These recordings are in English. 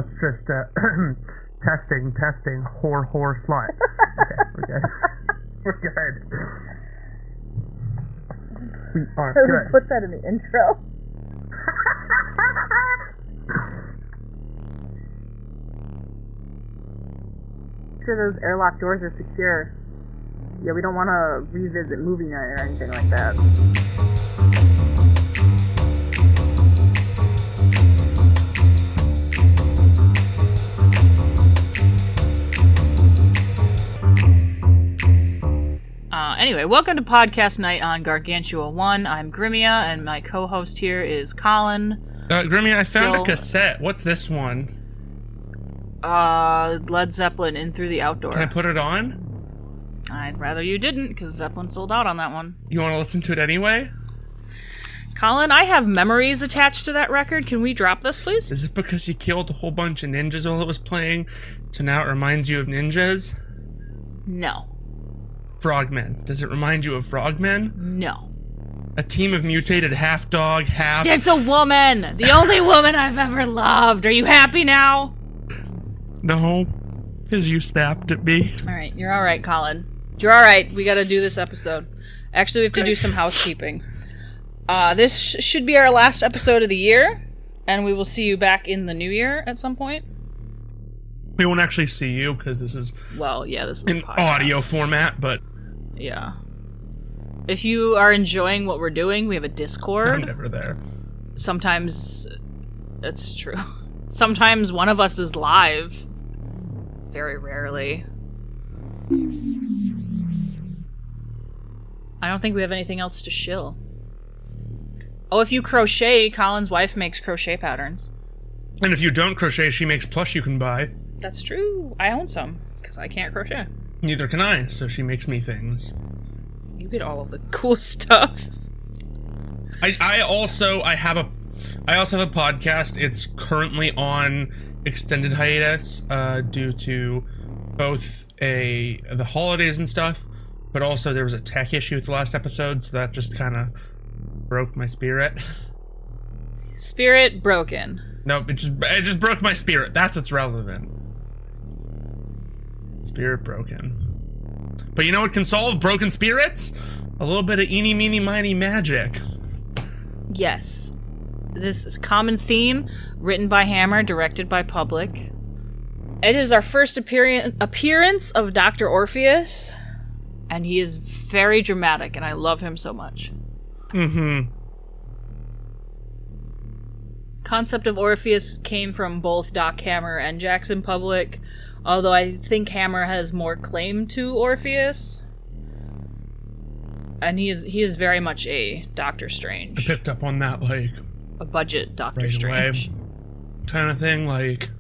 Let's just, testing, whore, slut. Okay, we're good. We're good. We are good. Put that in the intro. Make sure those airlock doors are secure. Yeah, we don't want to revisit movie night or anything like that. Anyway, welcome to podcast night on Gargantua-1. I'm Grimmia, and my co-host here is Colin. Grimmia, I found a cassette. What's this one? Led Zeppelin, In Through the Outdoor. Can I put it on? I'd rather you didn't, because Zeppelin sold out on that one. You want to listen to it anyway? Colin, I have memories attached to that record. Can we drop this, please? Is it because you killed a whole bunch of ninjas while it was playing, so now it reminds you of ninjas? No. Frogmen. Does it remind you of frogmen? No. A team of mutated half-dog, half... It's a woman! The only woman I've ever loved. Are you happy now? No. Because you snapped at me. Alright, you're alright, Colin. You're alright. We gotta do this episode. Actually, we have to do some housekeeping. This should be our last episode of the year, and we will see you back in the new year at some point. We won't actually see you, because this is... Well, yeah, this is in audio format, but... Yeah. If you are enjoying what we're doing, we have a Discord. I'm never there. Sometimes... It's true. Sometimes one of us is live. Very rarely. I don't think we have anything else to shill. Oh, if you crochet, Colin's wife makes crochet patterns. And if you don't crochet, she makes plush you can buy. That's true. I own some, because I can't crochet. Neither can I, so she makes me things. You get all of the cool stuff. I also have a podcast. It's currently on extended hiatus due to both the holidays and stuff, but also there was a tech issue with the last episode, so that just kind of broke my spirit. Spirit broken. Nope, it just broke my spirit. That's what's relevant. Spirit broken. But you know what can solve broken spirits? A little bit of Eeny, Meeny, Miney magic. Yes. This is common theme, written by Hammer, directed by Public. It is our first appearance of Dr. Orpheus, and he is very dramatic, and I love him so much. Mm-hmm. Concept of Orpheus came from both Doc Hammer and Jackson Public, although I think Hammer has more claim to Orpheus. And he is very much a Doctor Strange. I picked up on that, like... A budget Doctor right Strange. Away. Kind of thing, like...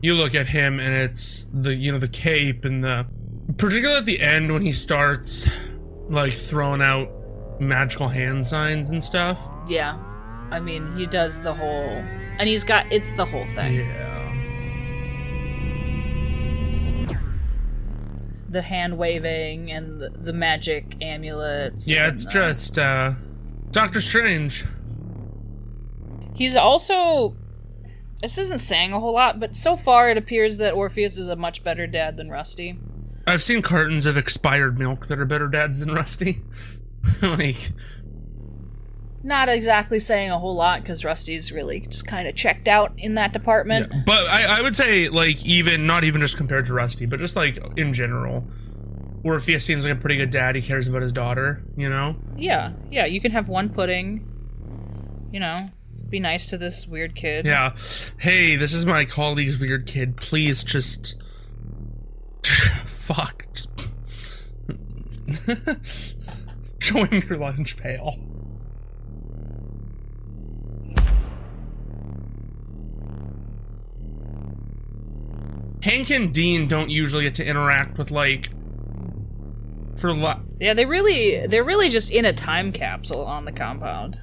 You look at him and it's the cape and the... Particularly at the end when he starts, like, throwing out magical hand signs and stuff. Yeah. I mean, he does the whole... And it's the whole thing. Yeah. The hand waving and the magic amulets. Yeah, it's just, Doctor Strange. He's also... This isn't saying a whole lot, but so far it appears that Orpheus is a much better dad than Rusty. I've seen cartons of expired milk that are better dads than Rusty. Like... Not exactly saying a whole lot, because Rusty's really just kind of checked out in that department. Yeah, but I would say, like, not even just compared to Rusty, but just, like, in general. Orpheus seems like a pretty good dad. He cares about his daughter, you know? Yeah, you can have one pudding, you know, be nice to this weird kid. Yeah. Hey, this is my colleague's weird kid. Please just... Fuck. Show him your lunch pail. Hank and Dean don't usually get to interact with, like, yeah, they're really just in a time capsule on the compound.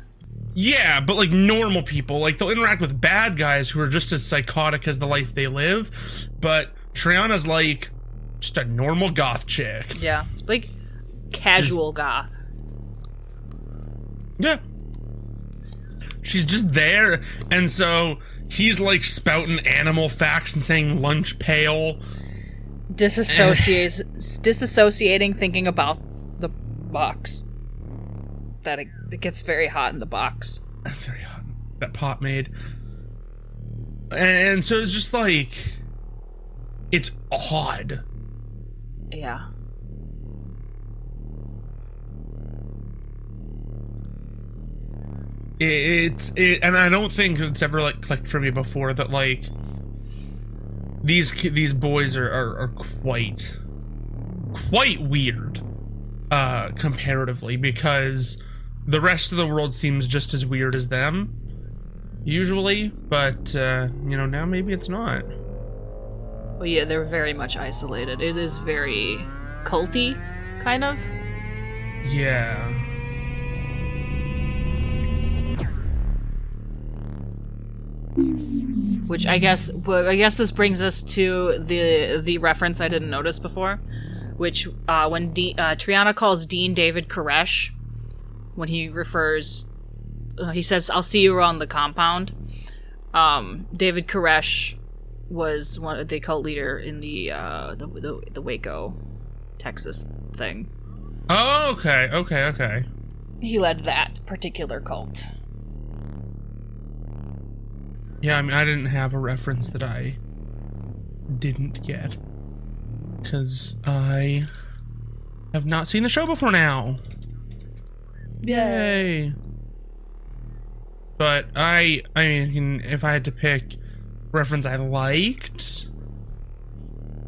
Yeah, but, like, normal people, like, they'll interact with bad guys who are just as psychotic as the life they live, but Triana's, like, just a normal goth chick. Yeah, like, casual goth. Yeah. She's just there, and so he's like spouting animal facts and saying lunch pail. Disassociating, thinking about the box. That it gets very hot in the box. Very hot. That pot made. And so it's just like, it's odd. Yeah. And I don't think it's ever like clicked for me before that like these boys are quite weird comparatively, because the rest of the world seems just as weird as them usually, but you know, now maybe it's not. Well, yeah, they're very much isolated. It is very culty, kind of. Yeah. Which I guess this brings us to the reference I didn't notice before, which when Triana calls Dean David Koresh, when he refers, he says, "I'll see you around the compound." David Koresh was the cult leader in the Waco, Texas thing. Oh, okay. He led that particular cult. Yeah, I mean, I didn't have a reference that I didn't get, because I have not seen the show before now. Yay! But I mean, if I had to pick reference I liked,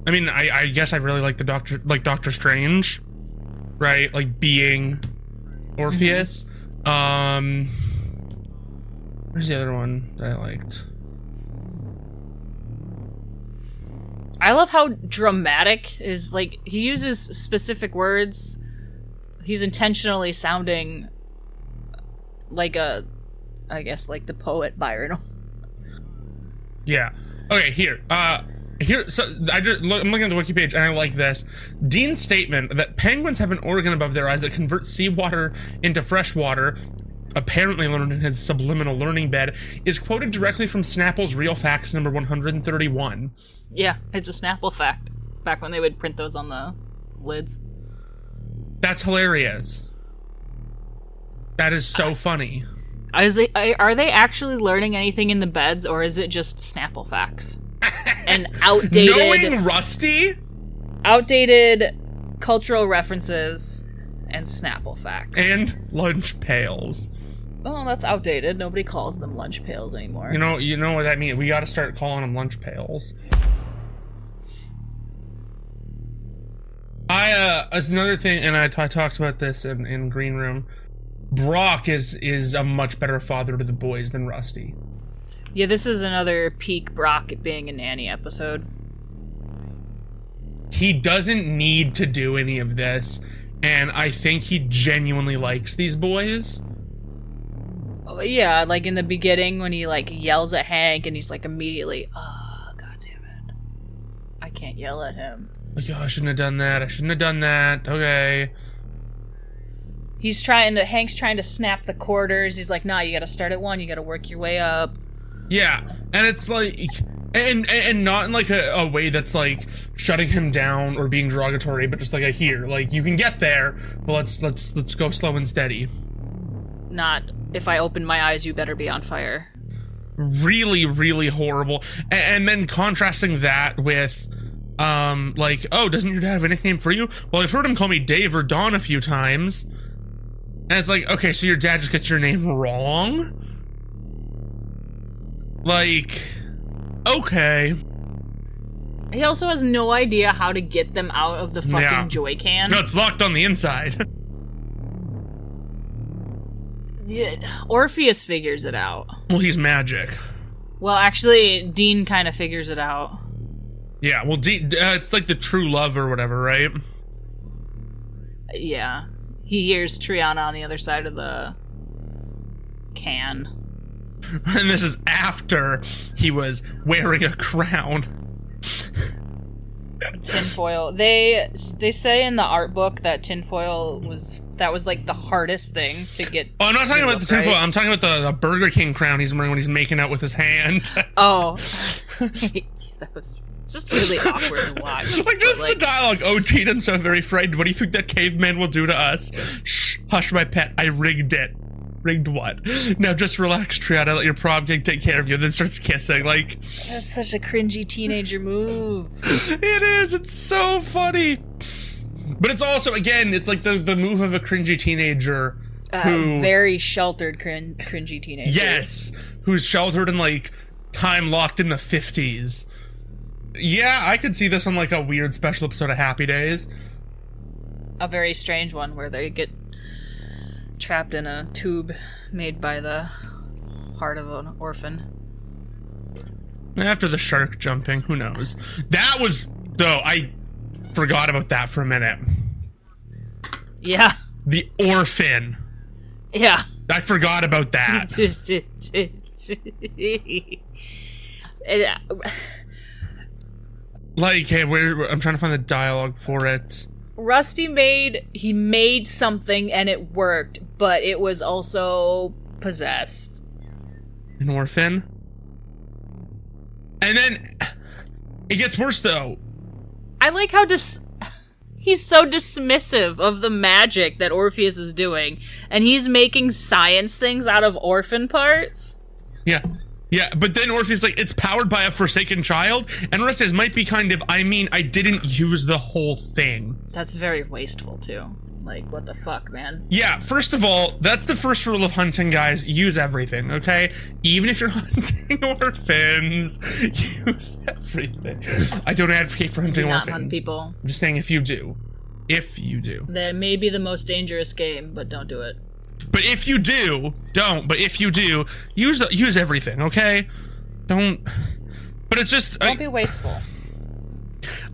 I mean, I guess I really like the Doctor Strange, right? Like being Orpheus. Where's the other one that I liked? I love how dramatic is, like, he uses specific words. He's intentionally sounding like I guess, like the poet Byron. Yeah. Okay, here. So I'm looking at the wiki page and I like this. Dean's statement that penguins have an organ above their eyes that converts seawater into fresh water, apparently learned in his subliminal learning bed, is quoted directly from Snapple's Real Facts number 131. Yeah, it's a Snapple fact. Back when they would print those on the lids. That's hilarious. That is so funny. Are they actually learning anything in the beds, or is it just Snapple facts? And outdated... Knowing Rusty? Outdated cultural references and Snapple facts. And lunch pails. Oh, that's outdated. Nobody calls them lunch pails anymore. You know what that means? We gotta start calling them lunch pails. As another thing, and I talked about this in Green Room, Brock is a much better father to the boys than Rusty. Yeah, this is another peak Brock being a nanny episode. He doesn't need to do any of this, and I think he genuinely likes these boys. Oh, yeah, like in the beginning when he like yells at Hank and he's like immediately, oh, god damn it. I can't yell at him. Like, oh, I shouldn't have done that. Okay. Hank's trying to snap the quarters. He's like, nah, you gotta start at 1, you gotta work your way up. Yeah, and it's like, and not in like a way that's like shutting him down or being derogatory, but just like a here, like you can get there, but let's go slow and steady. Not, if I open my eyes, you better be on fire. Really, really horrible. And then contrasting that with, like, oh, doesn't your dad have a nickname for you? Well, I've heard him call me Dave or Don a few times. And it's like, okay, so your dad just gets your name wrong? Like, okay. He also has no idea how to get them out of the fucking joy can. No, it's locked on the inside. Yeah, Orpheus figures it out. Well, he's magic. Well, actually, Dean kind of figures it out. Yeah, well, it's like the true love or whatever, right? Yeah. He hears Triana on the other side of the can. And this is after he was wearing a crown. Tinfoil. They say in the art book that tinfoil was like the hardest thing to get. Oh, I'm not talking about the tinfoil. Right? I'm talking about the Burger King crown he's wearing when he's making out with his hand. Oh, that was just really awkward to watch. Like, just the dialogue. Oh, Teen, I'm so very frightened. What do you think that caveman will do to us? Shh, hush, my pet. I rigged it. Rigged what? Now just relax, Triad. I'll let your prom king take care of you. Then starts kissing. Like, that's such a cringy teenager move. It is. It's so funny. But it's also, again, it's like the move of a cringy teenager who... Very sheltered cringy teenager. Yes. Who's sheltered and, like, time locked in the 50s. Yeah, I could see this on, like, a weird special episode of Happy Days. A very strange one where they get trapped in a tube made by the heart of an orphan. After the shark jumping, who knows? That was, though, I forgot about that for a minute. Yeah. The orphan. Yeah. I forgot about that. Like, hey, I'm trying to find the dialogue for it. Rusty made something and it worked, but it was also possessed. An orphan? And then it gets worse, though. I like how he's so dismissive of the magic that Orpheus is doing, and he's making science things out of orphan parts. Yeah. Yeah, but then Orpheus is like, it's powered by a forsaken child, and Russ says, might be kind of, I didn't use the whole thing. That's very wasteful, too. Like, what the fuck, man? Yeah, first of all, that's the first rule of hunting, guys. Use everything, okay? Even if you're hunting orphans, use everything. I don't advocate for hunting orphans. Hunt people. I'm just saying if you do. If you do. That may be the most dangerous game, but don't do it. But if you do, don't. But if you do, use everything, okay? Don't. But it's just. Don't be wasteful.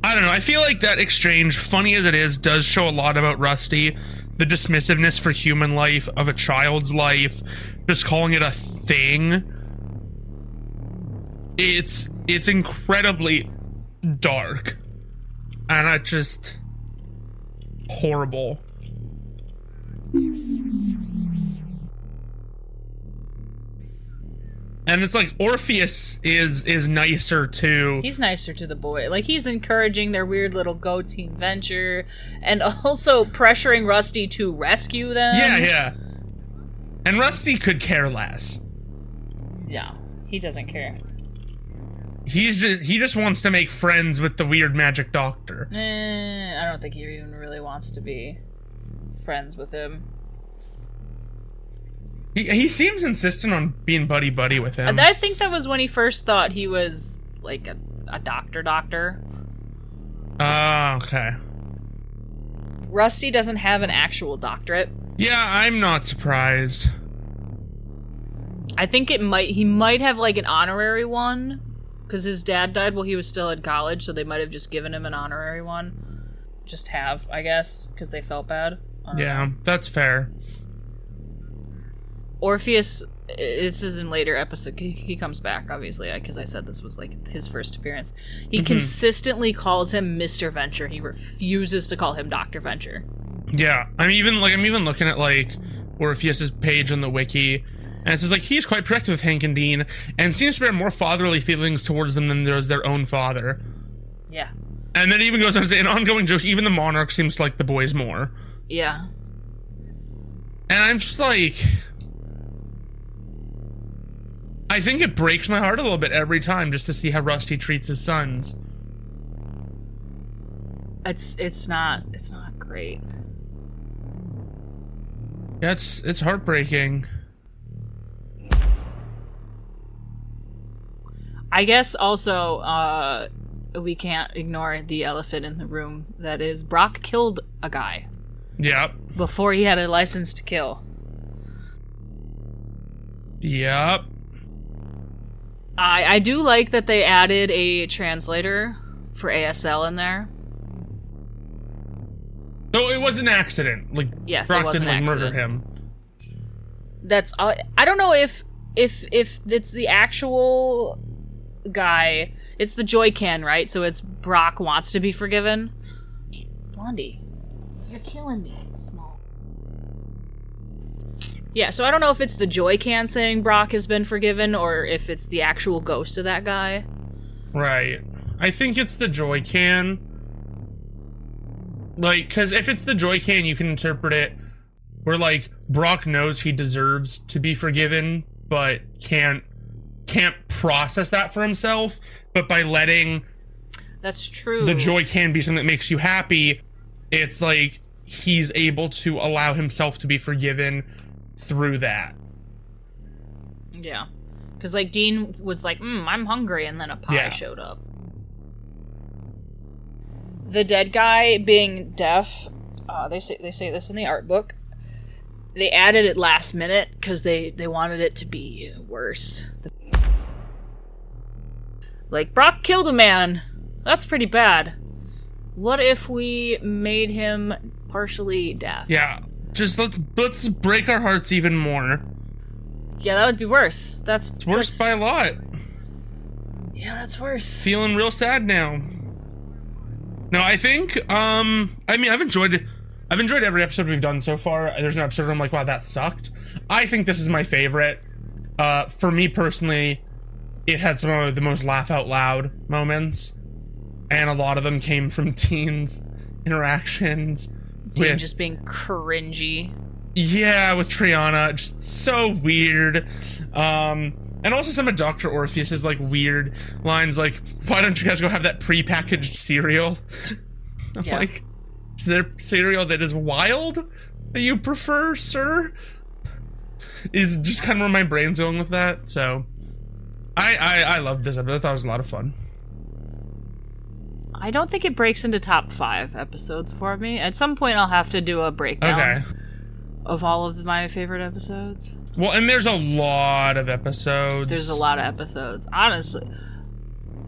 I don't know. I feel like that exchange, funny as it is, does show a lot about Rusty. The dismissiveness for human life of a child's life, just calling it a thing. It's incredibly dark, and I just horrible. And it's like Orpheus is nicer too. He's nicer to the boy. Like, he's encouraging their weird little go-team venture and also pressuring Rusty to rescue them. Yeah. And Rusty could care less. Yeah, he doesn't care. He just wants to make friends with the weird magic doctor. I don't think he even really wants to be friends with him. He seems insistent on being buddy-buddy with him. I think that was when he first thought he was, like, a doctor. Okay. Rusty doesn't have an actual doctorate. Yeah, I'm not surprised. I think he might have, like, an honorary one, because his dad died while he was still in college, so they might have just given him an honorary one. Just have, I guess, because they felt bad. Yeah, that's fair. Orpheus, this is in later episode, he comes back, obviously, because I said this was, like, his first appearance. He consistently calls him Mr. Venture. He refuses to call him Dr. Venture. Yeah, I'm even looking at, like, Orpheus's page on the wiki, and it says, like, he's quite protective of Hank and Dean, and seems to bear more fatherly feelings towards them than does their own father. Yeah. And then it even goes on to say, an ongoing joke, even the monarch seems to like the boys more. Yeah. And I'm just like... I think it breaks my heart a little bit every time just to see how Rusty treats his sons. It's not great. Yeah, it's heartbreaking. I guess also we can't ignore the elephant in the room. That is, Brock killed a guy. Yep. Before he had a license to kill. Yep. I do like that they added a translator for ASL in there. No, it was an accident. Like, yes, Brock it was didn't an accident. murder him. That's I don't know if it's the actual guy, it's the Joy Can, right? So it's Brock wants to be forgiven. Blondie, you're killing me, small. Yeah, so I don't know if it's the Joy Can saying Brock has been forgiven or if it's the actual ghost of that guy. Right. I think it's the Joy Can. Like, because if it's the Joy Can, you can interpret it where, like, Brock knows he deserves to be forgiven, but can't process that for himself. But by letting that's true, the Joy Can be something that makes you happy, it's like he's able to allow himself to be forgiven through that. Yeah. Because, like, Dean was like, I'm hungry, and then a pie showed up. The dead guy being deaf, they say this in the art book. They added it last minute because they wanted it to be worse. Like, Brock killed a man. That's pretty bad. What if we made him partially deaf? Yeah, just let's break our hearts even more. Yeah, that would be worse. It's worse by a lot. Yeah, that's worse. Feeling real sad now. No, I think, I mean, I've enjoyed every episode we've done so far. There's no episode where I'm like, wow, that sucked. I think this is my favorite. For me personally, it had some of the most laugh out loud moments. And a lot of them came from Dean's interactions. Dean just being cringy. Yeah, with Triana, just so weird. And also some of Dr. Orpheus's, like, weird lines, like, why don't you guys go have that pre-packaged cereal? I'm like, is there cereal that is wild that you prefer, sir? Is just kind of where my brain's going with that, so. I loved this episode. I thought it was a lot of fun. I don't think it breaks into top 5 episodes for me. At some point, I'll have to do a breakdown of all of my favorite episodes. Well, and there's a lot of episodes. There's a lot of episodes. Honestly,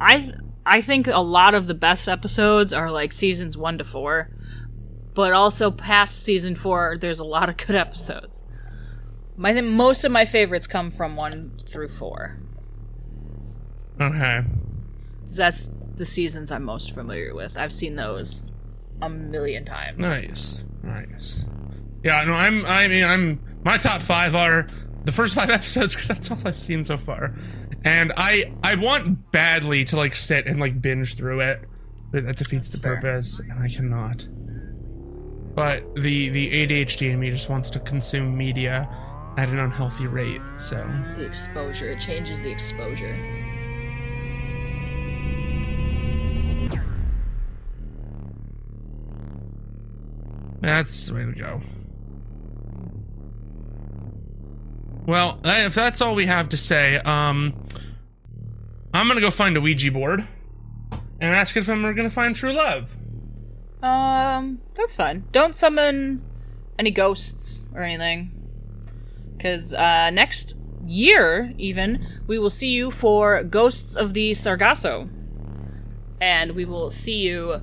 I think a lot of the best episodes are like seasons 1 to 4, but also past season 4, there's a lot of good episodes. I think most of my favorites come from 1 through 4. Okay. That's the seasons I'm most familiar with. I've seen those a million times. Nice. Yeah, no, I'm my top 5 are the first 5 episodes because that's all I've seen so far. And I want badly to, like, sit and, like, binge through it. But that defeats the purpose, and I cannot. But the ADHD in me just wants to consume media at an unhealthy rate, so. The exposure, it changes the exposure. That's the way to go. Well, if that's all we have to say, I'm gonna go find a Ouija board and ask if we're gonna find true love. That's fine. Don't summon any ghosts or anything. Because, next year, even, we will see you for Ghosts of the Sargasso. And we will see you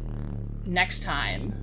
next time.